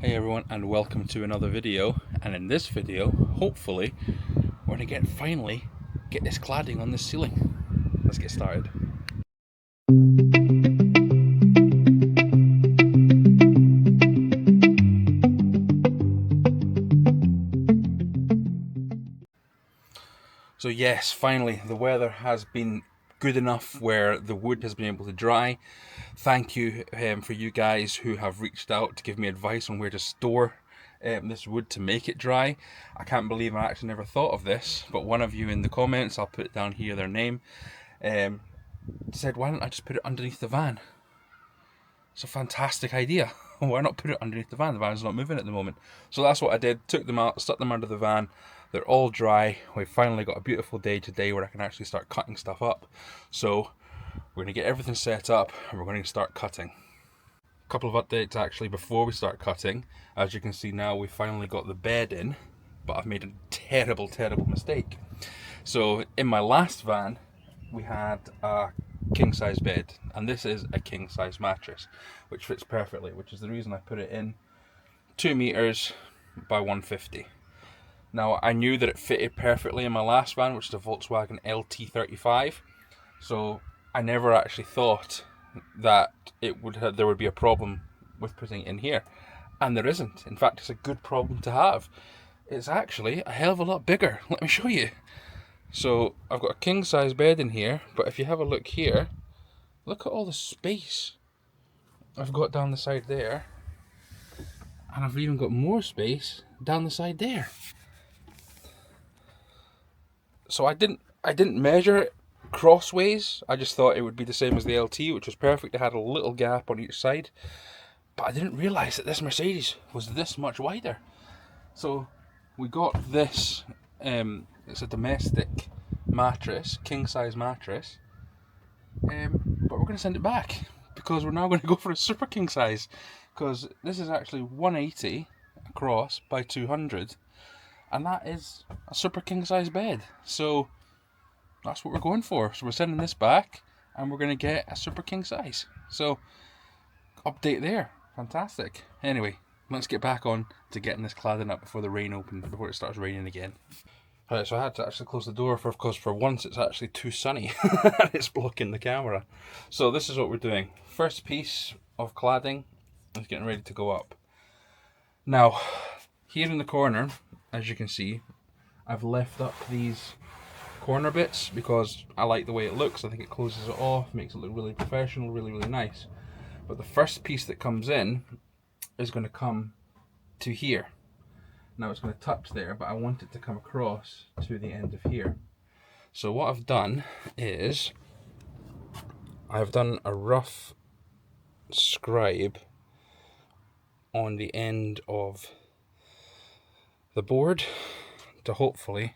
Hey everyone, and welcome to another video. And in this video, hopefully, we're gonna finally get this cladding on the ceiling. Let's get started. So yes, finally, the weather has been good enough where the wood has been able to dry. Thank you for you guys who have reached out to give me advice on where to store this wood to make it dry. I can't believe I actually never thought of this, but one of you in the comments, I'll put it down here, their name, said, why don't I just put it underneath the van? It's a fantastic idea. Why not put it underneath the van? The van's not moving at the moment. So that's what I did. Took them out, stuck them under the van. They're all dry. We've finally got a beautiful day today where I can actually start cutting stuff up. So we're going to get everything set up and we're going to start cutting. A couple of updates actually before we start cutting. As you can see now, we finally got the bed in, but I've made a terrible mistake. So in my last van, we had a king size bed, and this is a king size mattress, which fits perfectly, which is the reason I put it in 2 meters by 150. Now I knew that it fitted perfectly in my last van, which is a Volkswagen LT35, so I never actually thought that there would be a problem with putting it in here, and there isn't. In fact, it's a good problem to have. It's actually a hell of a lot bigger. Let me show you. So I've got a king size bed in here, but if you have a look here, look at all the space I've got down the side there, and I've even got more space down the side there. So I didn't measure it crossways. I just thought it would be the same as the LT, which was perfect. It had a little gap on each side, but I didn't realize that this Mercedes was this much wider. So we got this. It's a domestic mattress, king size mattress, but we're going to send it back because we're now going to go for a super king size, because this is actually 180 across by 200, and that is a super king size bed. So that's what we're going for. So we're sending this back and we're going to get a super king size. So update there. Fantastic. Anyway, let's get back on to getting this cladding up before before it starts raining again. Right, so I had to actually close the door because for once it's actually too sunny and it's blocking the camera. So this is what we're doing. First piece of cladding is getting ready to go up. Now, here in the corner, as you can see, I've left up these corner bits because I like the way it looks. I think it closes it off, makes it look really professional, really nice. But the first piece that comes in is going to come to here. Now it's going to touch there, but I want it to come across to the end of here. So what I've done is I've done a rough scribe on the end of the board to hopefully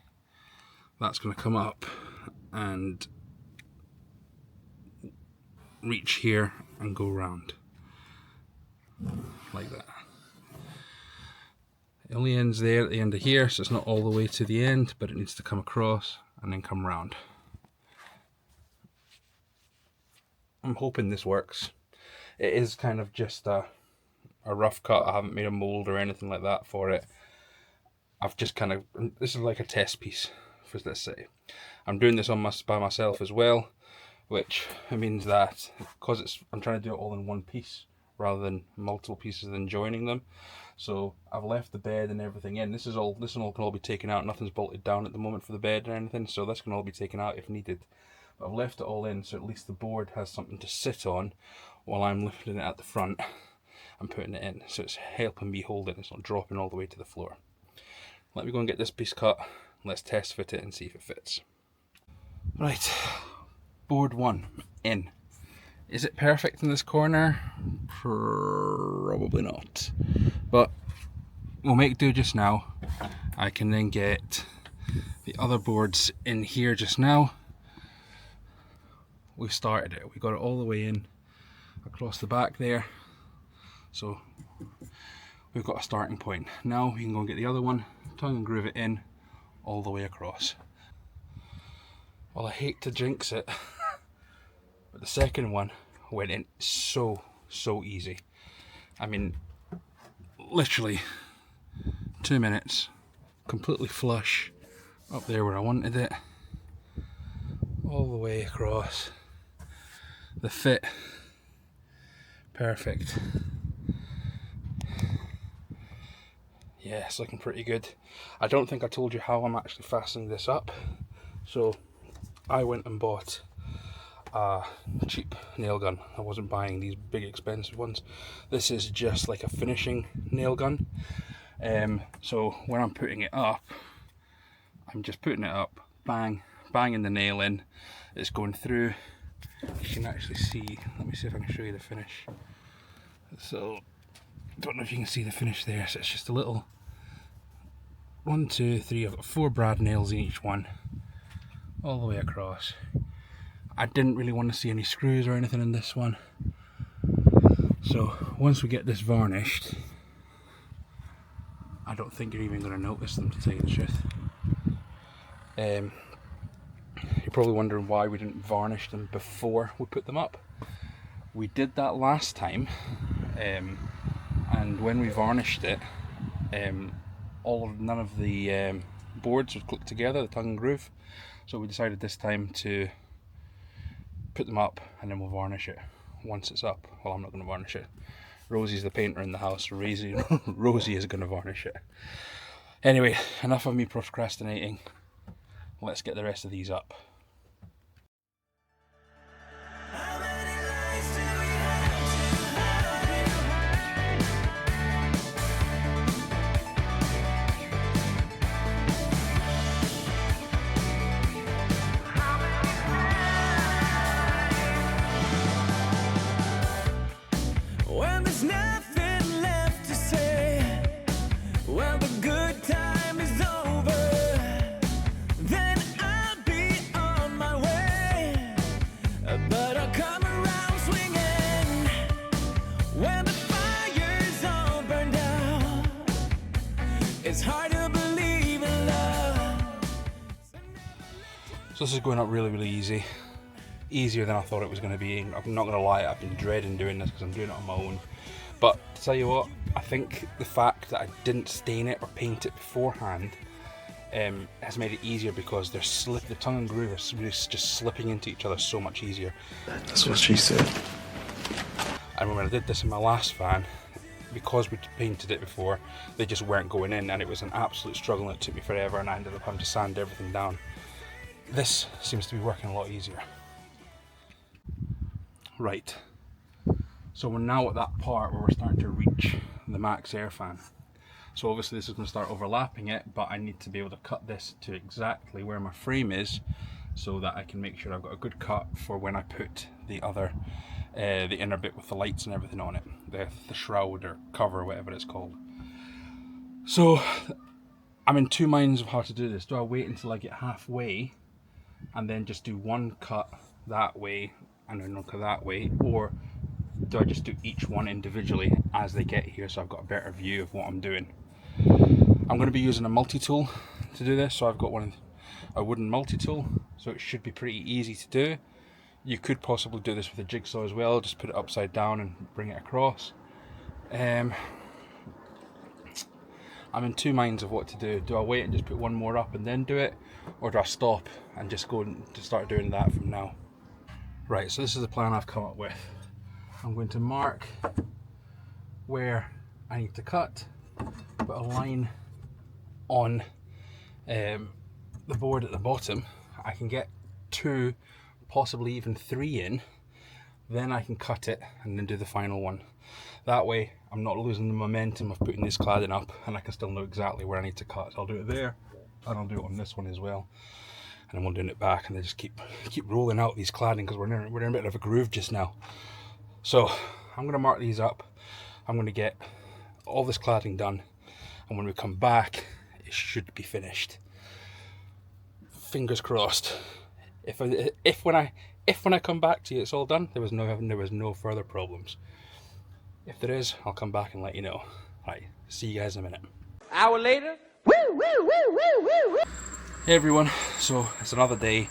that's going to come up and reach here and go round like that. It only ends there at the end of here, so it's not all the way to the end, but it needs to come across and then come round. I'm hoping this works. It is kind of just a rough cut. I haven't made a mold or anything like that for it. I've just this is like a test piece, for let's say. I'm doing this by myself as well, which means that because I'm trying to do it all in one piece rather than multiple pieces and joining them. So I've left the bed and everything in. This one can all be taken out. Nothing's bolted down at the moment for the bed or anything, so this can all be taken out if needed. But I've left it all in, so at least the board has something to sit on while I'm lifting it at the front and putting it in. So it's helping me hold it. It's not dropping all the way to the floor. Let me go and get this piece cut. Let's test fit it and see if it fits. Right, board one in. Is it perfect in this corner? Probably not. But we'll make do just now. I can then get the other boards in here just now. We started it. We got it all the way in across the back there. So we've got a starting point. Now we can go and get the other one, tongue and groove it in all the way across. Well, I hate to jinx it, but the second one went in so easy. I mean, literally 2 minutes, completely flush up there where I wanted it, all the way across. The fit, perfect. Yeah, it's looking pretty good. I don't think I told you how I'm actually fastening this up. So I went and bought a cheap nail gun. I wasn't buying these big expensive ones. This is just like a finishing nail gun. So when I'm putting it up, I'm just putting it up, bang, banging the nail in. It's going through. You can actually see, let me see if I can show you the finish. So, don't know if you can see the finish there. So it's just a little 1, 2, 3, I've got 4 brad nails in each one, all the way across. I didn't really want to see any screws or anything in this one. So once we get this varnished, I don't think you're even going to notice them, to tell you the truth. You're probably wondering why we didn't varnish them before we put them up. We did that last time, and when we varnished it, none of the boards would click together, the tongue and groove. So we decided this time to put them up and then we'll varnish it once it's up. Well, I'm not going to varnish it. Rosie's the painter in the house, so Rosie is going to varnish it. Anyway, enough of me procrastinating. Let's get the rest of these up. So this is going up really, really easy. Easier than I thought it was going to be. I'm not going to lie, I've been dreading doing this because I'm doing it on my own. But to tell you what, I think the fact that I didn't stain it or paint it beforehand has made it easier, because the tongue and groove are really just slipping into each other so much easier. That's what she said. And when I did this in my last van, because we painted it before, they just weren't going in, and it was an absolute struggle and it took me forever, and I ended up having to sand everything down. This seems to be working a lot easier. Right, so we're now at that part where we're starting to reach the max air fan. So obviously this is going to start overlapping it, but I need to be able to cut this to exactly where my frame is, so that I can make sure I've got a good cut for when I put the other, the inner bit with the lights and everything on it, the shroud or cover, whatever it's called. So I'm in two minds of how to do this. Do I wait until I get halfway and then just do one cut that way and then one cut that way, or do I just do each one individually as they get here, so I've got a better view of what I'm doing? I'm going to be using a multi-tool to do this, so I've got a wooden multi-tool, so it should be pretty easy to do. You could possibly do this with a jigsaw as well, just put it upside down and bring it across. I'm in two minds of what to do. Do I wait and just put one more up and then do it, or do I stop and just go and start doing that from now? Right, so this is the plan I've come up with. I'm going to mark where I need to cut, put a line on the board at the bottom. I can get 2, possibly even 3 in, then I can cut it and then do the final one. That way I'm not losing the momentum of putting this cladding up, and I can still know exactly where I need to cut. So I'll do it there, and I'll do it on this one as well, and then we'll do it back, and then just keep rolling out these cladding, because we're in a bit of a groove just now. So I'm going to mark these up. I'm going to get all this cladding done, and when we come back it should be finished. Fingers crossed. If when I come back to you it's all done, there was no further problems. If there is, I'll come back and let you know. Right, see you guys in a minute. Hour later. Hey everyone, so it's another day.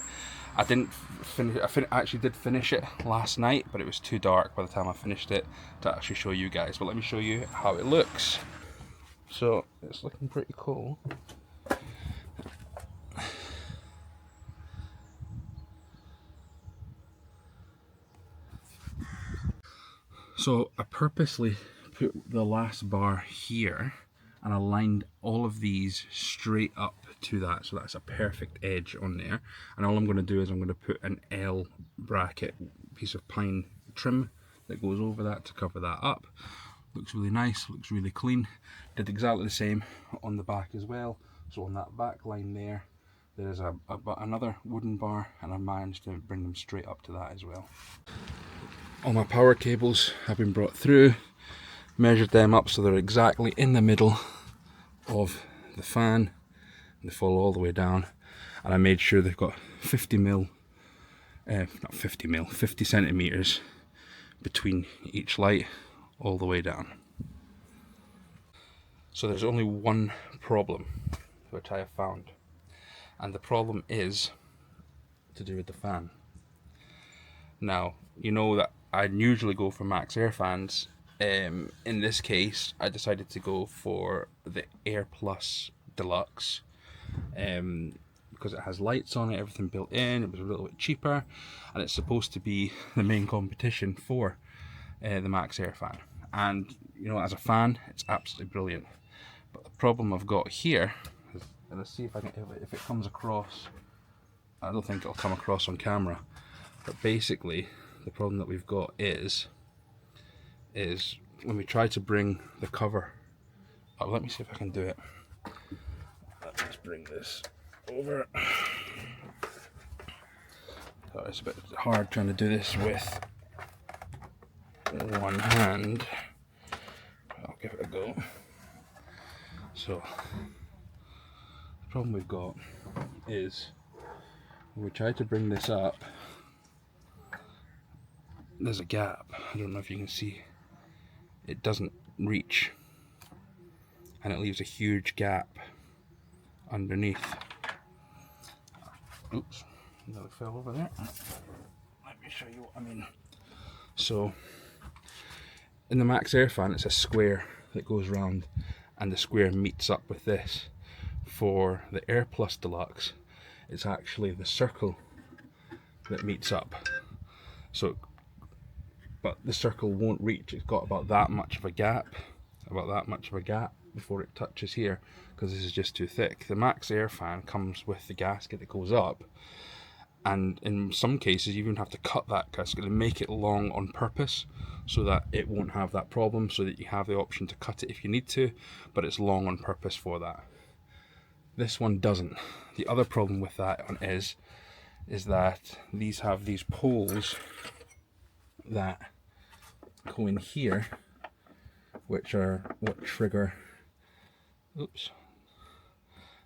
I didn't finish. I actually did finish it last night, but it was too dark by the time I finished it to actually show you guys. But let me show you how it looks. So it's looking pretty cool. So I purposely put the last bar here and I lined all of these straight up to that, so that's a perfect edge on there. And all I'm going to do is I'm going to put an L bracket piece of pine trim that goes over that to cover that up. Looks really nice, looks really clean. Did exactly the same on the back as well. So on that back line there, there's another wooden bar, and I managed to bring them straight up to that as well. All my power cables have been brought through, measured them up so they're exactly in the middle of the fan, and they fall all the way down. And I made sure they've got 50 centimeters between each light all the way down. So there's only one problem which I have found, and the problem is to do with the fan. Now, you know that I usually go for max air fans. In this case, I decided to go for the Air Plus Deluxe because it has lights on it, everything built in. It was a little bit cheaper, and it's supposed to be the main competition for the max air fan. And you know, as a fan, it's absolutely brilliant. But the problem I've got here is, and let's see if I can, if it comes across. I don't think it'll come across on camera, but basically the problem that we've got is when we try to bring the cover up. Let me see if I can do it. Let's bring this over. So it's a bit hard trying to do this with one hand. I'll give it a go. So the problem we've got is when we try to bring this up, there's a gap. I don't know if you can see. It doesn't reach, and it leaves a huge gap underneath. Oops, nearly fell over there. Let me show you what I mean. So in the max air fan, it's a square that goes round, and the square meets up with this. For the Air Plus Deluxe, it's actually the circle that meets up. So, but the circle won't reach. It's got about that much of a gap, before it touches here, because this is just too thick. The max air fan comes with the gasket that goes up, and in some cases you even have to cut that gasket and make it long on purpose so that it won't have that problem, so that you have the option to cut it if you need to, but it's long on purpose for that. This one doesn't. The other problem with that one is that these have these poles that go in here, which are what trigger, oops,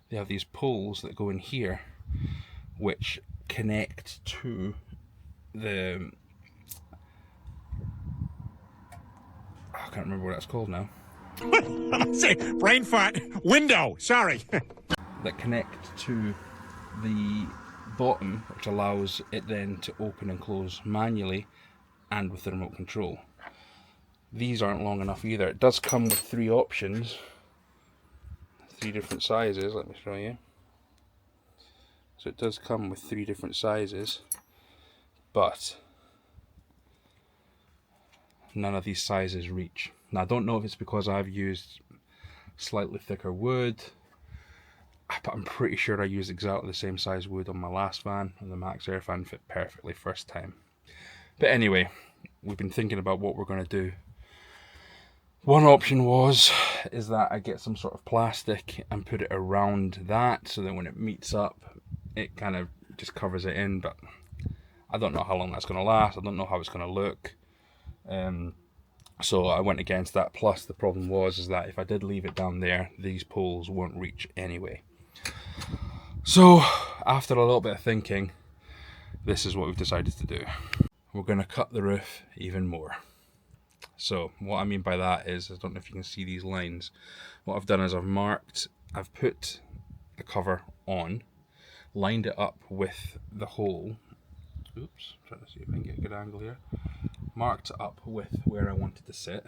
they have these poles that go in here which connect to the, I can't remember what that's called now. Say, brain fart, window, sorry. That connect to the bottom, which allows it then to open and close manually and with the remote control. These aren't long enough either. It does come with 3 options, 3 different sizes. Let me show you. So it does come with 3 different sizes, but none of these sizes reach. Now I don't know if it's because I've used slightly thicker wood, but I'm pretty sure I used exactly the same size wood on my last van, and the max air fan fit perfectly first time. But anyway, we've been thinking about what we're going to do. One option is that I get some sort of plastic and put it around that, so that when it meets up, it kind of just covers it in. But I don't know how long that's going to last. I don't know how it's going to look. So I went against that. Plus the problem is that if I did leave it down there, these poles won't reach anyway. So after a little bit of thinking, this is what we've decided to do. We're going to cut the roof even more. So what I mean by that is, I don't know if you can see these lines. What I've done is I've put the cover on, lined it up with the hole. Oops, trying to see if I can get a good angle here. Marked it up with where I wanted to sit,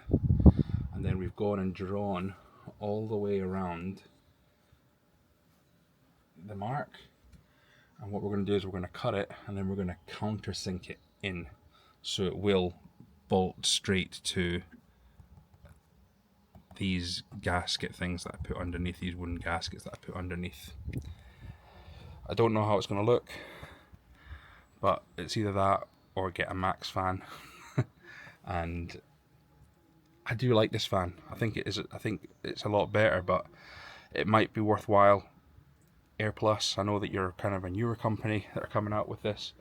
and then we've gone and drawn all the way around the mark. And what we're going to do is we're going to cut it and then we're going to countersink it in, so it will bolt straight to these gasket things that I put underneath, these wooden gaskets that I put underneath. I don't know how it's going to look, but it's either that or get a Max fan. And I do like this fan. I think it's a lot better, but it might be worthwhile. AirPlus, I know that you're kind of a newer company that are coming out with this.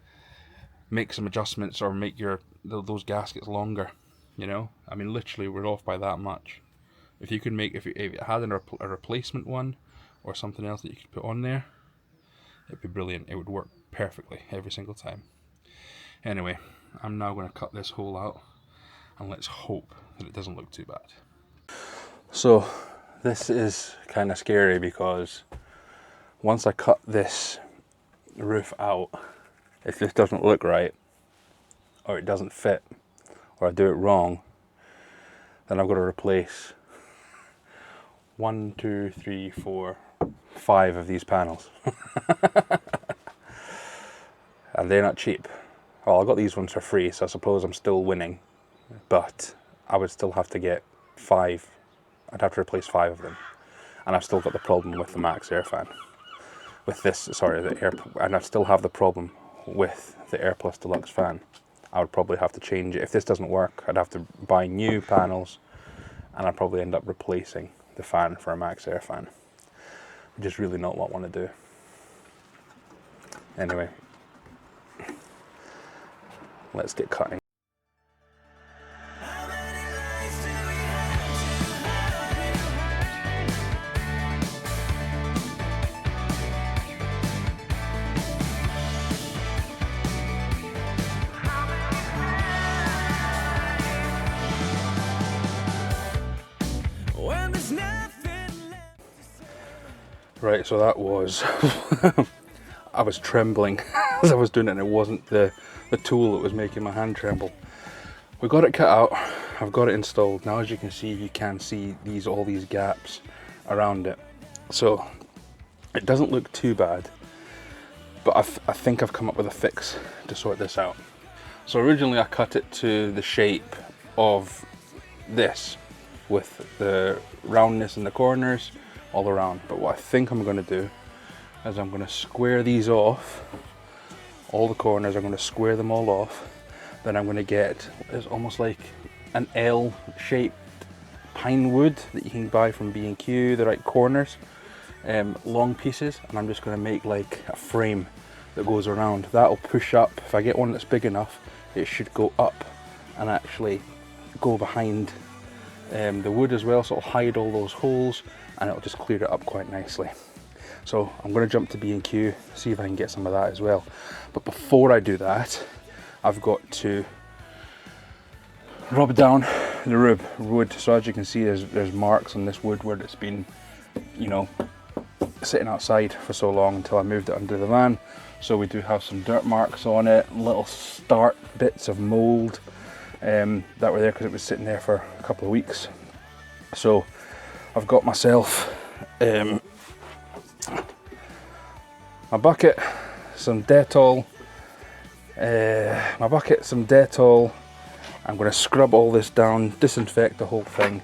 Make some adjustments or make those gaskets longer. You know, I mean, literally we're off by that much. If you could make, if it had a replacement one or something else that you could put on there, it'd be brilliant. It would work perfectly every single time. Anyway, I'm now going to cut this hole out and let's hope that it doesn't look too bad. So this is kind of scary because once I cut this roof out, if this doesn't look right or it doesn't fit or I do it wrong, then I've got to replace 1, 2, 3, 4, 5 of these panels. And they're not cheap. Well, I got these ones for free, so I suppose I'm still winning, but I would still have to get 5. I'd have to replace 5 of them, and I've still got the problem with the Max air fan. With this, sorry, and I still have the problem with the AirPlus Deluxe fan. I would probably have to change it. If this doesn't work, I'd have to buy new panels, and I'd probably end up replacing the fan for a Max air fan, which is really not what I want to do. Anyway, let's get cutting. Right, so that was, I was trembling as I was doing it, and it wasn't the tool that was making my hand tremble. We got it cut out, I've got it installed. Now as you can see all these gaps around it. So it doesn't look too bad, but I think I've come up with a fix to sort this out. So originally I cut it to the shape of this, with the roundness in the corners all around. But what I think I'm going to do is I'm going to square these off, all the corners. I'm going to square them all off. Then I'm going to get, it's almost like an L-shaped pine wood that you can buy from B&Q, the right corners, long pieces, and I'm just going to make like a frame that goes around. That'll push up. If I get one that's big enough, it should go up and actually go behind the wood as well, so it'll hide all those holes and it'll just clear it up quite nicely. So I'm going to jump to B&Q, see if I can get some of that as well. But before I do that, I've got to rub down the wood. So as you can see, there's marks on this wood where it's been, you know, sitting outside for so long until I moved it under the van. So we do have some dirt marks on it, little start bits of mold that were there because it was sitting there for a couple of weeks. So I've got myself my bucket, some Dettol, I'm going to scrub all this down, disinfect the whole thing.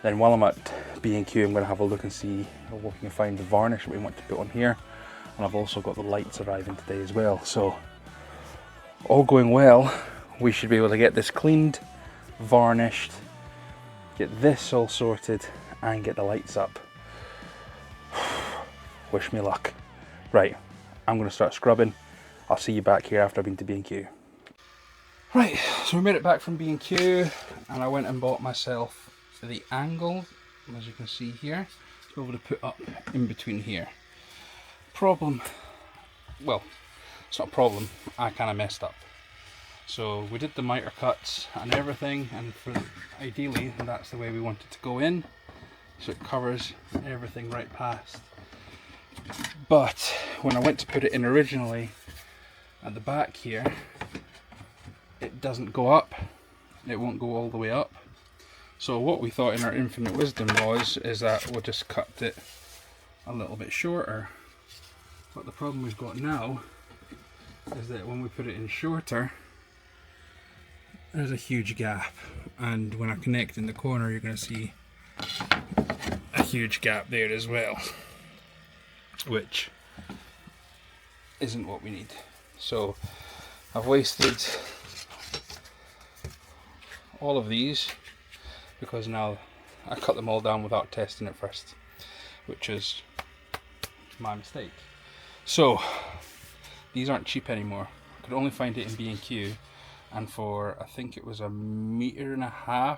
Then while I'm at B&Q, I'm going to have a look and see if we can find the varnish that we want to put on here. And I've also got the lights arriving today as well. So all going well, we should be able to get this cleaned, varnished, get this all sorted, and get the lights up. Wish me luck. Right, I'm going to start scrubbing. I'll see you back here after I've been to B&Q. Right, so we made it back from B&Q, and I went and bought myself the angle, as you can see here, to be able to put up in between here. Problem, well, it's not a problem, I kind of messed up. So we did the miter cuts and everything, and ideally that's the way we want it to go in, so it covers everything right past. But when I went to put it in originally at the back here, it doesn't go up, it won't go all the way up. So what we thought in our infinite wisdom is that we'll just cut it a little bit shorter. But the problem we've got now is that when we put it in shorter, there's a huge gap, and when I connect in the corner you're going to see a huge gap there as well, which isn't what we need. So I've wasted all of these because now I cut them all down without testing it first, which is my mistake. So these aren't cheap anymore. I could only find it in B&Q, and for I think it was 1.5 meters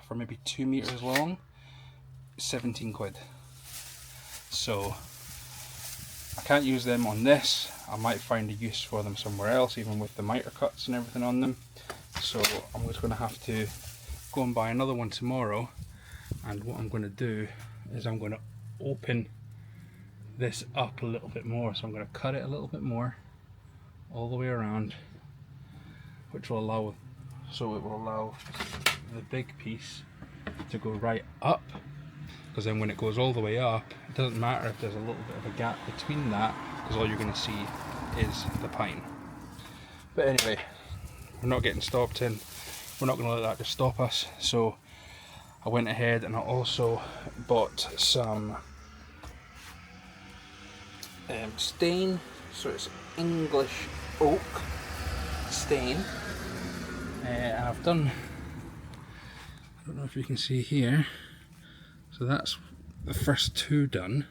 or maybe 2 meters long, 17 quid. So I can't use them on this. I might find a use for them somewhere else, even with the miter cuts and everything on them. So I'm just going to have to go and buy another one tomorrow, and what I'm going to do is I'm going to open this up a little bit more. So I'm going to cut it a little bit more all the way around, which will allow, so it will allow the big piece to go right up, because then when it goes all the way up, it doesn't matter if there's a little bit of a gap between that, because all you're going to see is the pine. But anyway, we're not getting stopped in. We're not going to let that just stop us. So I went ahead and I also bought some stain. So it's English oak stain, and I've done, I don't know if you can see here, so that's the first two done.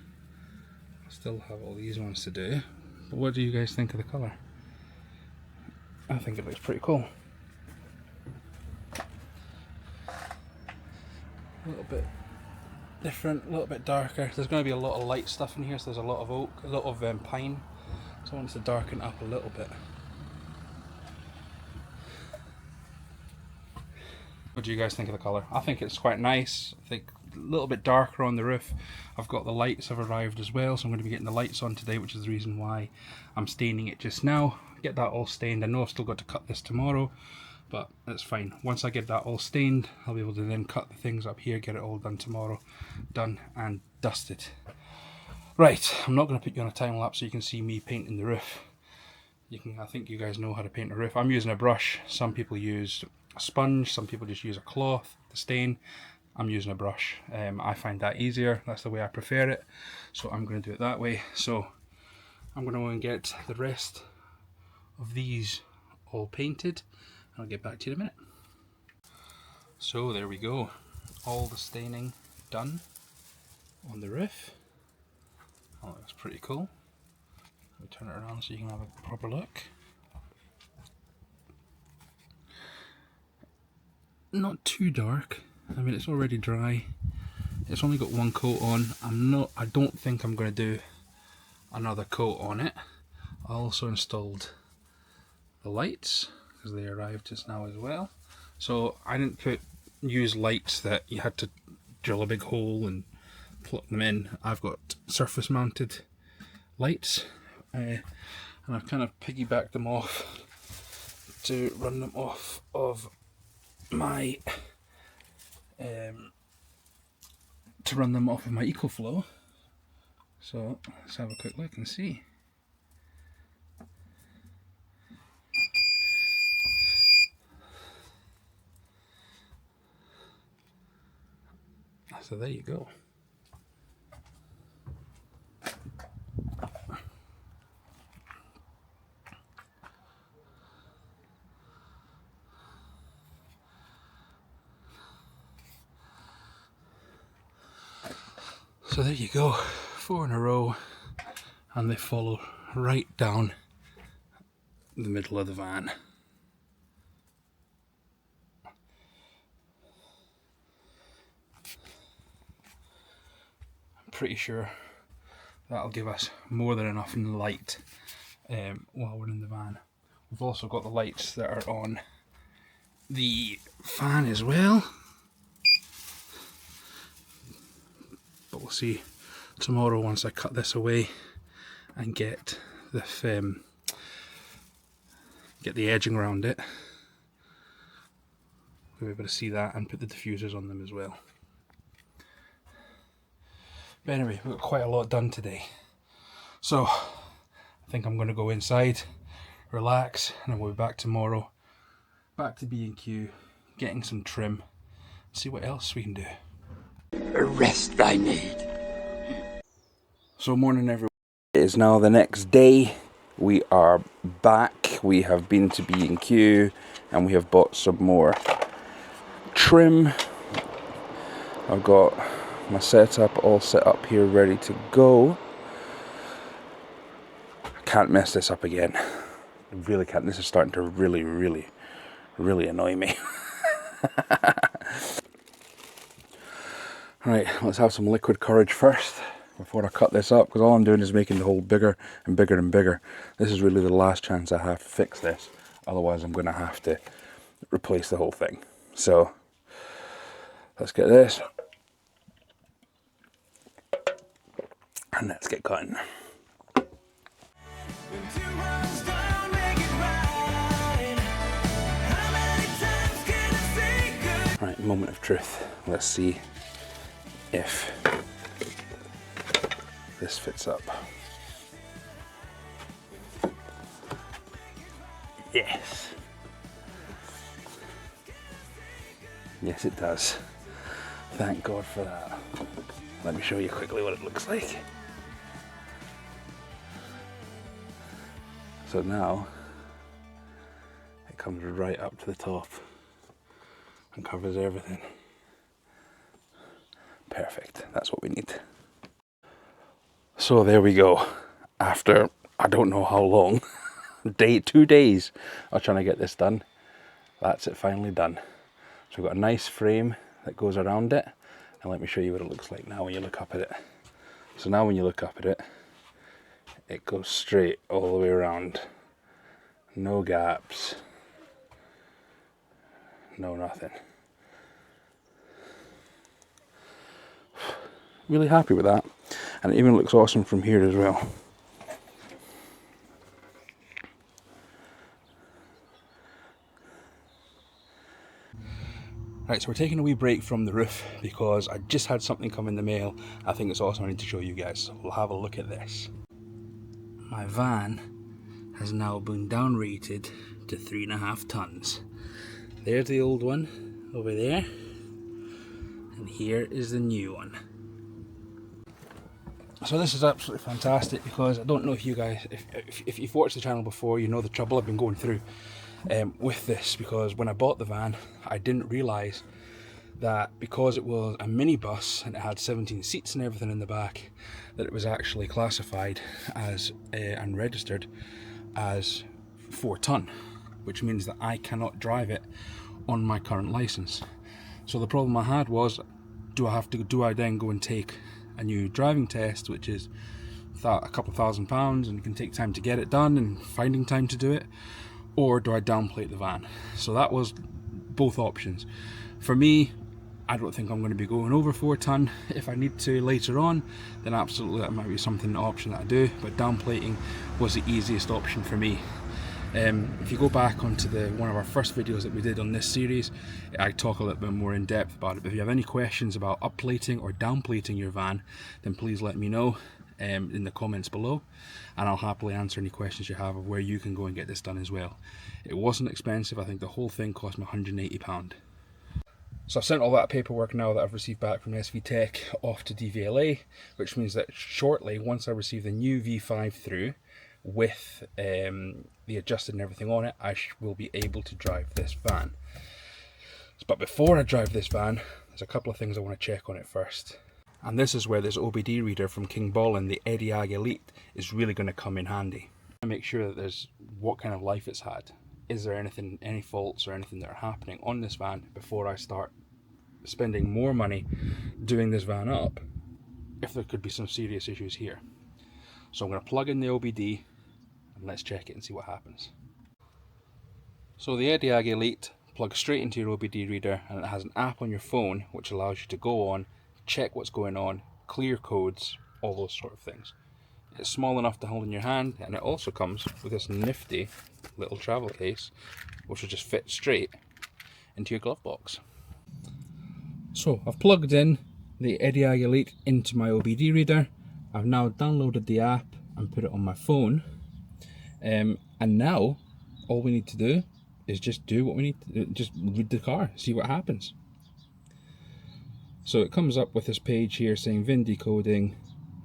I still have all these ones to do, but what do you guys think of the colour? I think it looks pretty cool. A little bit different, a little bit darker. There's going to be a lot of light stuff in here, so there's a lot of oak, a lot of pine, so I want to darken up a little bit. What do you guys think of the colour? I think it's quite nice. I think a little bit darker on the roof. I've got the lights have arrived as well, so I'm going to be getting the lights on today, which is the reason why I'm staining it just now. Get that all stained. I know I've still got to cut this tomorrow, but that's fine. Once I get that all stained, I'll be able to then cut the things up here, get it all done tomorrow, done and dusted. Right, I'm not going to put you on a time lapse so you can see me painting the roof. I think you guys know how to paint a roof. I'm using a brush. Some people use a sponge, some people just use a cloth to stain. I'm using a brush. I find that easier. That's the way I prefer it. So I'm going to do it that way. So I'm going to go and get the rest of these all painted. I'll get back to you in a minute. So there we go. All the staining done on the roof. Oh, that looks pretty cool. Let me turn it around so you can have a proper look. Not too dark. I mean, it's already dry. It's only got one coat on. I don't think I'm going to do another coat on it. I also installed the lights because they arrived just now as well. So I didn't use lights that you had to drill a big hole and plug them in. I've got surface mounted lights, and I've kind of piggybacked them off to run them off of my EcoFlow. So let's have a quick look and see. So there you go. So there you go, 4 in a row, and they follow right down the middle of the van. I'm pretty sure that'll give us more than enough light while we're in the van. We've also got the lights that are on the fan as well. But we'll see tomorrow once I cut this away and get the edging around it. We'll be able to see that and put the diffusers on them as well. But anyway, we've got quite a lot done today. So, I think I'm going to go inside, relax, and then we'll be back tomorrow. Back to B&Q, getting some trim, see what else we can do. A rest I need. So morning everyone. It is now the next day. We are back. We have been to B&Q and we have bought some more trim. I've got my setup all set up here ready to go. I can't mess this up again. I really can't. This is starting to really annoy me. Right, let's have some liquid courage first before I cut this up, because all I'm doing is making the hole bigger and bigger and bigger. This is really the last chance I have to fix this, otherwise I'm going to have to replace the whole thing. So let's get this and let's get cutting. Right, moment of truth. Let's see if this fits up. Yes. Yes, it does. Thank God for that. Let me show you quickly what it looks like. So now it comes right up to the top and covers everything. Perfect, that's what we need. So there we go. After I don't know how long, 2 days of trying to get this done, that's it finally done. So we've got a nice frame that goes around it, and let me show you what it looks like now when you look up at it. So now when you look up at it, it goes straight all the way around. No gaps, no nothing. Really happy with that, and it even looks awesome from here as well. Right, so we're taking a wee break from the roof because I just had something come in the mail. I think it's awesome. I need to show you guys. So we'll have a look at this. My van has now been down rated to 3.5 tons. There's the old one over there, and here is the new one. So this is absolutely fantastic, because I don't know if you guys, if you've watched the channel before, you know the trouble I've been going through with this, because when I bought the van, I didn't realise that because it was a minibus and it had 17 seats and everything in the back, that it was actually classified as and registered as 4 ton, which means that I cannot drive it on my current license. So the problem I had was, do I then go and take a new driving test, which is a couple of £1,000 and can take time to get it done and finding time to do it, or do I downplate the van? So that was both options. For me, I don't think I'm going to be going over 4 ton. If I need to later on, then absolutely that might be an option that I do, but downplating was the easiest option for me. If you go back onto one of our first videos that we did on this series, I talk a little bit more in depth about it. But if you have any questions about upplating or downplating your van, then please let me know in the comments below, and I'll happily answer any questions you have of where you can go and get this done as well. It wasn't expensive. I think the whole thing cost me £180. So I've sent all that paperwork now that I've received back from SV Tech off to DVLA, which means that shortly, once I receive the new V5 through, with the adjusted and everything on it, I will be able to drive this van. But before I drive this van, there's a couple of things I want to check on it first. And this is where this OBD reader from King Ballin, the EDIAG Elite, is really going to come in handy. I make sure that there's what kind of life it's had. Is there any faults or anything that are happening on this van before I start spending more money doing this van up, if there could be some serious issues here. So I'm going to plug in the OBD and let's check it and see what happens. So the EDIAG Elite plugs straight into your OBD reader, and it has an app on your phone which allows you to go on, check what's going on, clear codes, all those sort of things. It's small enough to hold in your hand, and it also comes with this nifty little travel case which will just fit straight into your glove box. So I've plugged in the IKEA Elite into my OBD reader. I've now downloaded the app and put it on my phone. And now all we need to do is just do what we need to do, just read the car, see what happens. So it comes up with this page here saying VIN decoding,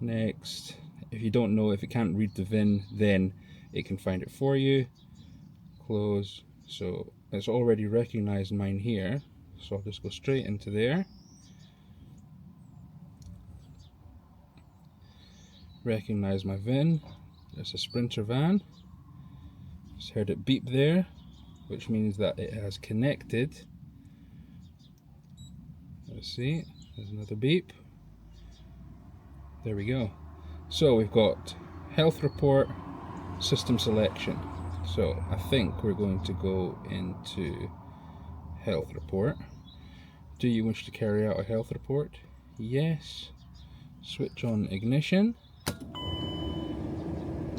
next. If you don't know, if it can't read the VIN, then it can find it for you. Close. So it's already recognized mine here, so I'll just go straight into there. Recognize my VIN. There's a Sprinter van. Just heard it beep there, which means that it has connected. Let's see, there's another beep. There we go. So we've got health report, system selection. So I think we're going to go into health report. Do you wish to carry out a health report? Yes. Switch on ignition.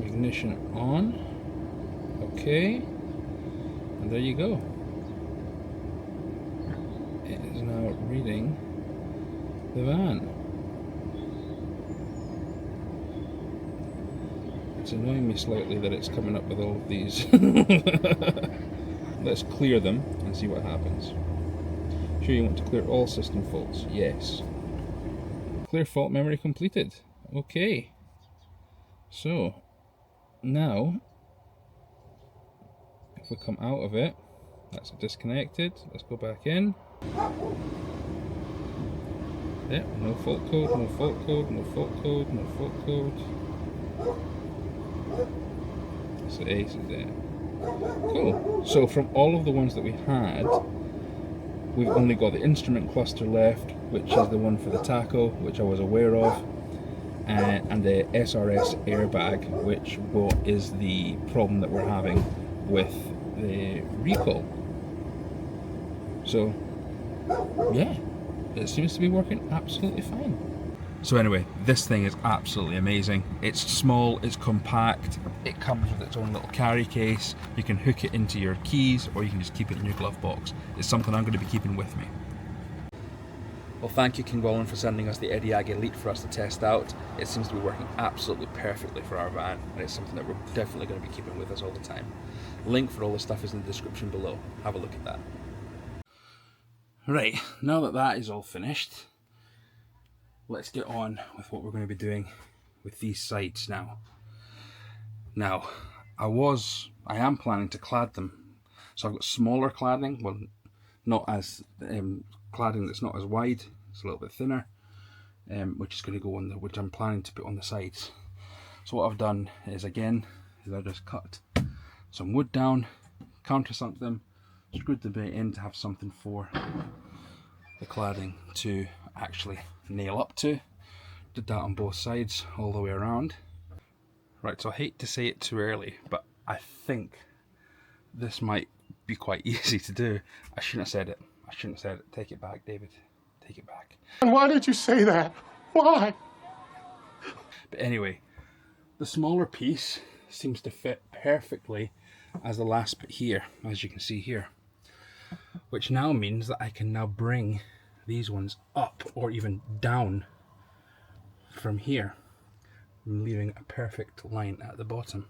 Ignition on. Okay. And there you go. It is now reading the van. It's annoying me slightly that it's coming up with all of these. Let's clear them and see what happens. Sure you want to clear all system faults? Yes. Clear fault memory completed. Okay. So, now, if we come out of it, that's disconnected. Let's go back in. Yep, no fault code, no fault code, no fault code, no fault code. So Ace is there. Cool. So from all of the ones that we had, we've only got the instrument cluster left, which is the one for the tacho, which I was aware of, and the SRS airbag, which is the problem that we're having with the recall. So, yeah, it seems to be working absolutely fine. So anyway, this thing is absolutely amazing. It's small, it's compact, it comes with its own little carry case. You can hook it into your keys, or you can just keep it in your glove box. It's something I'm going to be keeping with me. Well, thank you, King Roland, for sending us the IKEA Elite for us to test out. It seems to be working absolutely perfectly for our van, and it's something that we're definitely going to be keeping with us all the time. Link for all this stuff is in the description below. Have a look at that. Right, now that that is all finished, let's get on with what we're going to be doing with these sides now. Now, I am planning to clad them. So I've got smaller cladding, well, not as cladding that's not as wide, it's a little bit thinner, which is going to go on which I'm planning to put on the sides. So what I've done is I just cut some wood down, countersunk them, screwed the bit in to have something for the cladding to actually nail up to. Did that on both sides all the way around. Right, so I hate to say it too early, but I think this might be quite easy to do. I shouldn't have said it. Take it back, David. Take it back. And why did you say that? Why? But anyway, the smaller piece seems to fit perfectly as the last bit here, as you can see here. Which now means that I can now bring these ones up or even down from here, leaving a perfect line at the bottom.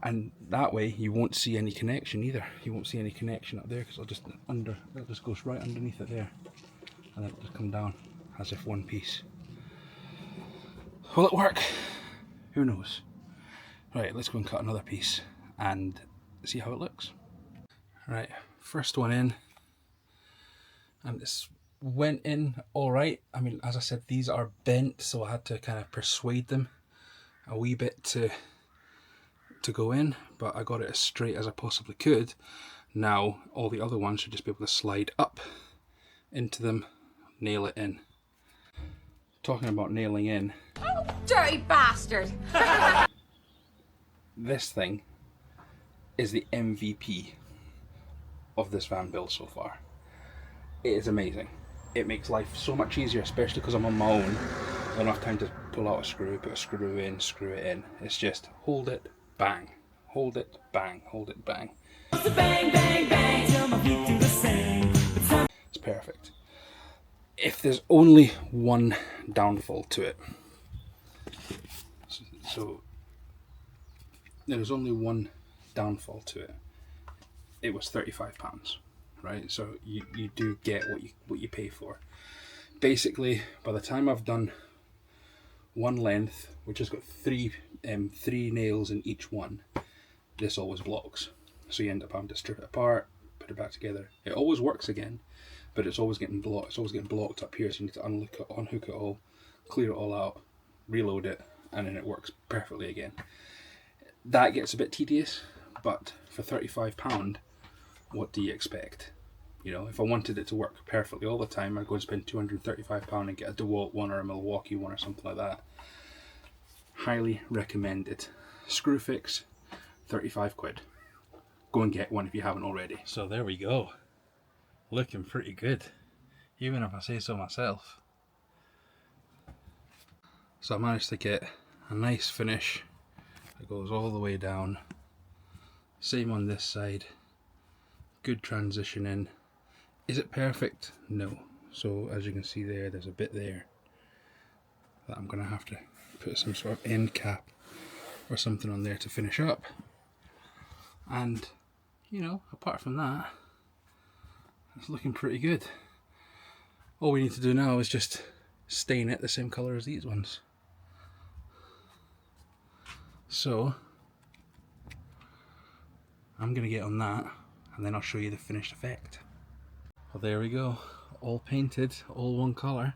And that way you won't see any connection either. You won't see any connection up there because it'll just goes right underneath it there, and then it'll just come down as if one piece. Will it work? Who knows? Right, let's go and cut another piece and see how it looks. Right, first one in, and this went in all right. I mean, as I said, these are bent, so I had to kind of persuade them a wee bit to go in, but I got it as straight as I possibly could. Now all the other ones should just be able to slide up into them, nail it in. Talking about nailing in, Oh, dirty bastard! this thing is the MVP of this van build so far. It is amazing. It makes life so much easier, especially because I'm on my own. I don't have time to pull out a screw, put a screw in, screw it in. It's just hold it, bang, hold it, bang, hold it, bang. Bang, bang, bang, till my feet do the same. It's perfect. if there's only one downfall to it, so there's only one downfall to it, it was £35, right? So you do get what you pay for. Basically, by the time I've done one length, which has got three nails in each one, this always blocks. So you end up having to strip it apart, put it back together. It always works again, but it's always getting blocked. It's always getting blocked up here, so you need to unhook it all, clear it all out, reload it, and then it works perfectly again. That gets a bit tedious, but for £35, what do you expect? You know, if I wanted it to work perfectly all the time, I'd go and spend £235 and get a DeWalt one or a Milwaukee one or something like that. Highly recommended. Screwfix, 35 quid. Go and get one if you haven't already. So there we go. Looking pretty good, even if I say so myself. So I managed to get a nice finish that goes all the way down. Same on this side. Good transition in. Is it perfect? No. So as you can see there, there's a bit there that I'm going to have to put some sort of end cap or something on there to finish up. And, you know, apart from that, it's looking pretty good. All we need to do now is just stain it the same colour as these ones. So I'm going to get on that and then I'll show you the finished effect. Well, there we go, all painted, all one colour.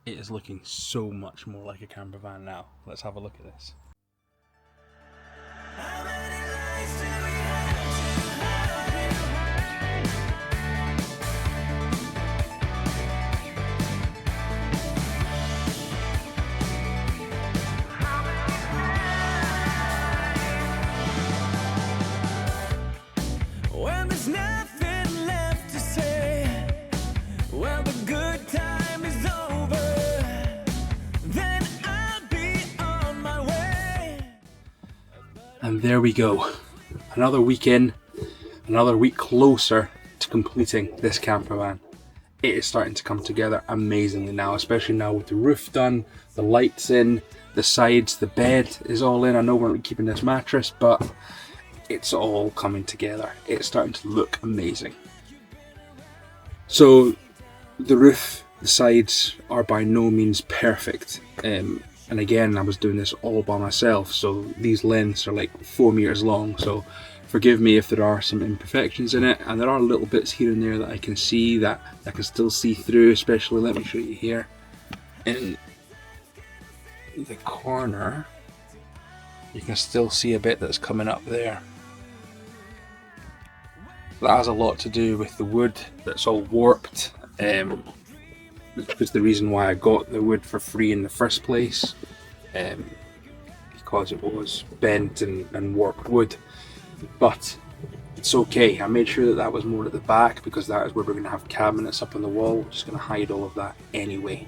It is looking so much more like a Campervan now. Let's have a look at this. And there we go, another weekend, another week closer to completing this campervan. It is starting to come together amazingly now, especially now with the roof done, the lights in, the sides, the bed is all in. I know we're not keeping this mattress, but it's all coming together. It's starting to look amazing. So the roof, the sides are by no means perfect. And again, I was doing this all by myself, so these lengths are like 4 meters long, so forgive me if there are some imperfections in it, and there are little bits here and there that I can see, that I can still see through, especially, let me show you here, in the corner, you can still see a bit that's coming up there. That has a lot to do with the wood that's all warped, which was the reason why I got the wood for free in the first place, because it was bent and warped wood. But it's okay. I made sure that that was more at the back, because that is where we're going to have cabinets up on the wall. We're just going to hide all of that anyway.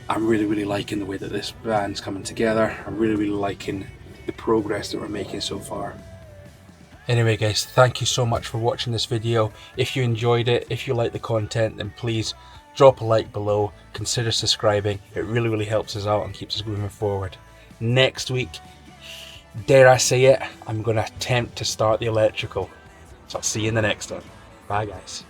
I'm really liking the way that this van's coming together. I'm really liking the progress that we're making so far. Anyway guys, thank you so much for watching this video. If you enjoyed it, if you like the content, then please drop a like below, consider subscribing. It really helps us out and keeps us moving forward. Next week, dare I say it, I'm going to attempt to start the electrical. So I'll see you in the next one. Bye guys.